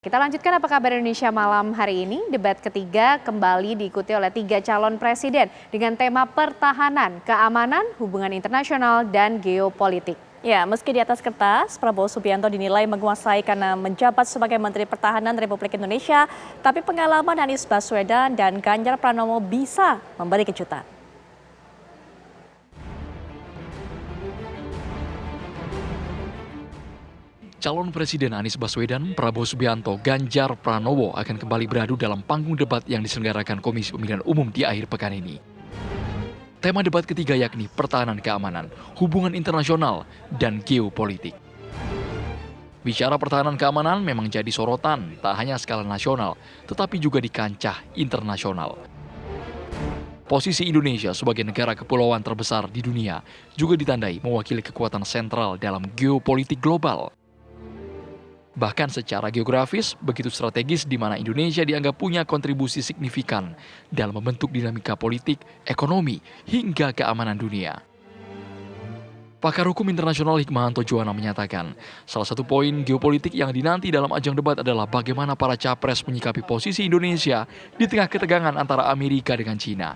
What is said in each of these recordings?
Kita lanjutkan apa kabar Indonesia malam hari ini. Debat ketiga kembali diikuti oleh 3 calon presiden dengan tema pertahanan, keamanan, hubungan internasional, dan geopolitik. Ya, meski di atas kertas, Prabowo Subianto dinilai menguasai karena menjabat sebagai Menteri Pertahanan Republik Indonesia, tapi pengalaman Anies Baswedan dan Ganjar Pranowo bisa memberi kejutan. Calon Presiden Anies Baswedan, Prabowo Subianto, Ganjar Pranowo akan kembali beradu dalam panggung debat yang diselenggarakan Komisi Pemilihan Umum di akhir pekan ini. Tema debat ketiga yakni pertahanan keamanan, hubungan internasional, dan geopolitik. Bicara pertahanan keamanan memang jadi sorotan, tak hanya skala nasional, tetapi juga di kancah internasional. Posisi Indonesia sebagai negara kepulauan terbesar di dunia juga ditandai mewakili kekuatan sentral dalam geopolitik global. Bahkan secara geografis, begitu strategis di mana Indonesia dianggap punya kontribusi signifikan dalam membentuk dinamika politik, ekonomi, hingga keamanan dunia. Pakar hukum internasional Hikmahanto Juwana menyatakan, salah satu poin geopolitik yang dinanti dalam ajang debat adalah bagaimana para capres menyikapi posisi Indonesia di tengah ketegangan antara Amerika dengan Cina.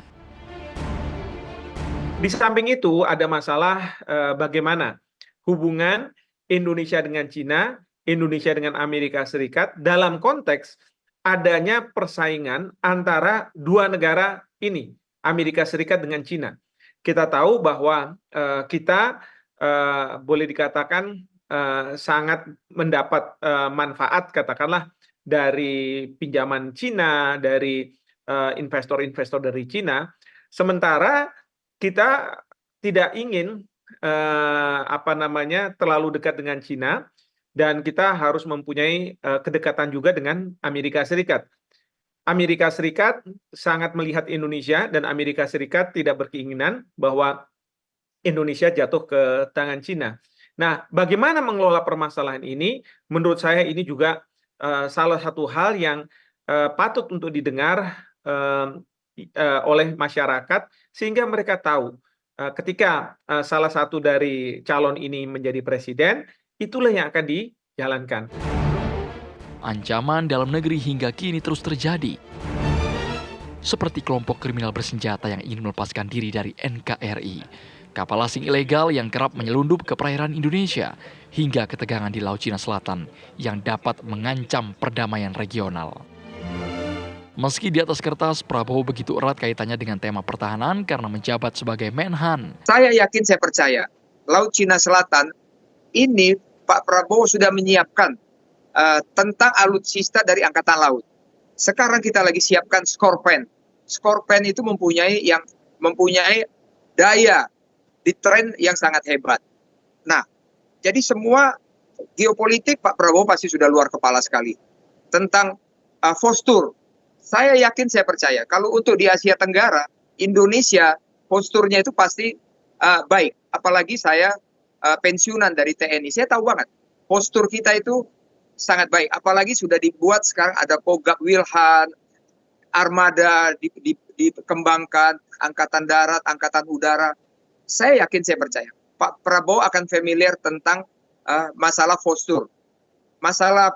Di samping itu ada masalah bagaimana hubungan Indonesia dengan Cina, Indonesia dengan Amerika Serikat dalam konteks adanya persaingan antara dua negara ini, Amerika Serikat dengan Cina. Kita tahu bahwa kita boleh dikatakan sangat mendapat manfaat katakanlah dari pinjaman Cina, dari investor-investor dari Cina, sementara kita tidak ingin terlalu dekat dengan Cina. Dan kita harus mempunyai kedekatan juga dengan Amerika Serikat. Amerika Serikat sangat melihat Indonesia dan Amerika Serikat tidak berkeinginan bahwa Indonesia jatuh ke tangan Cina. Nah, bagaimana mengelola permasalahan ini? Menurut saya ini juga salah satu hal yang patut untuk didengar oleh masyarakat sehingga mereka tahu ketika salah satu dari calon ini menjadi presiden, itulah yang akan dijalankan. Ancaman dalam negeri hingga kini terus terjadi. Seperti kelompok kriminal bersenjata yang ingin melepaskan diri dari NKRI, kapal asing ilegal yang kerap menyelundup ke perairan Indonesia, hingga ketegangan di Laut Cina Selatan yang dapat mengancam perdamaian regional. Meski di atas kertas, Prabowo begitu erat kaitannya dengan tema pertahanan karena menjabat sebagai Menhan. Saya yakin, saya percaya, Laut Cina Selatan ini Pak Prabowo sudah menyiapkan tentang alutsista dari Angkatan Laut. Sekarang kita lagi siapkan Skorpen. Skorpen itu mempunyai daya deterrent yang sangat hebat. Nah, jadi semua geopolitik Pak Prabowo pasti sudah luar kepala sekali. Tentang postur, saya yakin, saya percaya, kalau untuk di Asia Tenggara, Indonesia posturnya itu pasti baik. Apalagi saya pensiunan dari TNI, saya tahu banget postur kita itu sangat baik, apalagi sudah dibuat sekarang ada Kogak Wilhan, armada dikembangkan, angkatan darat, angkatan udara. Saya yakin, saya percaya Pak Prabowo akan familiar tentang masalah postur, masalah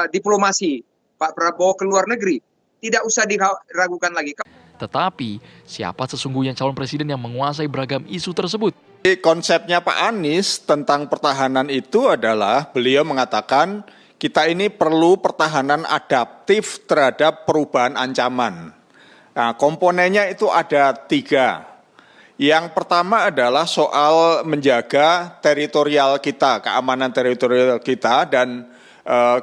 diplomasi. Pak Prabowo ke luar negeri tidak usah diragukan lagi. Tetapi, siapa sesungguhnya calon presiden yang menguasai beragam isu tersebut? Konsepnya Pak Anies tentang pertahanan itu adalah beliau mengatakan kita ini perlu pertahanan adaptif terhadap perubahan ancaman. Nah, komponennya itu ada 3. Yang pertama adalah soal menjaga teritorial kita, keamanan teritorial kita dan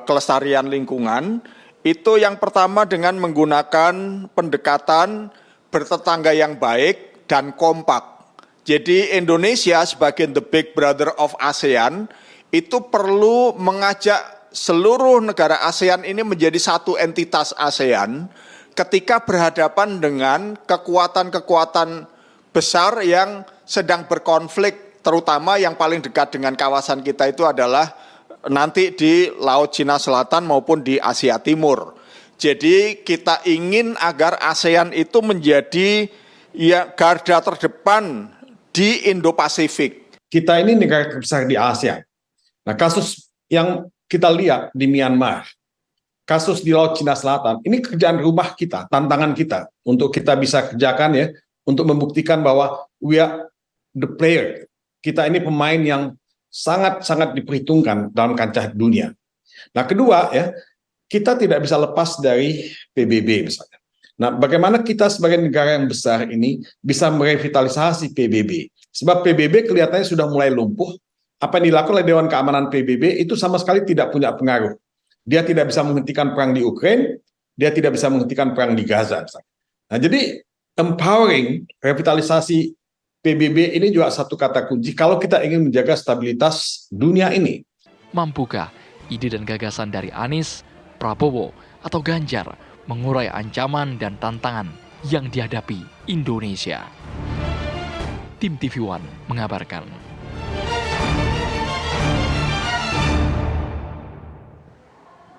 kelestarian lingkungan. Itu yang pertama dengan menggunakan pendekatan bertetangga yang baik dan kompak. Jadi Indonesia sebagai the big brother of ASEAN itu perlu mengajak seluruh negara ASEAN ini menjadi satu entitas ASEAN ketika berhadapan dengan kekuatan-kekuatan besar yang sedang berkonflik, terutama yang paling dekat dengan kawasan kita itu adalah nanti di Laut Cina Selatan maupun di Asia Timur. Jadi kita ingin agar ASEAN itu menjadi garda terdepan di Indo-Pasifik. Kita ini negara besar di Asia. Nah, kasus yang kita lihat di Myanmar, kasus di Laut Cina Selatan, ini kerjaan rumah kita, tantangan kita untuk kita bisa kerjakan ya, untuk membuktikan bahwa we are the player. Kita ini pemain yang sangat-sangat diperhitungkan dalam kancah dunia. Nah, kedua ya, kita tidak bisa lepas dari PBB misalnya. Nah, bagaimana kita sebagai negara yang besar ini bisa merevitalisasi PBB? Sebab PBB kelihatannya sudah mulai lumpuh. Apa yang dilakukan oleh Dewan Keamanan PBB itu sama sekali tidak punya pengaruh. Dia tidak bisa menghentikan perang di Ukraina, dia tidak bisa menghentikan perang di Gaza. Misalnya. Nah, jadi empowering, revitalisasi PBB ini juga satu kata kunci kalau kita ingin menjaga stabilitas dunia ini. Mampukah ide dan gagasan dari Anies, Prabowo, atau Ganjar mengurai ancaman dan tantangan yang dihadapi Indonesia? Tim TV One mengabarkan.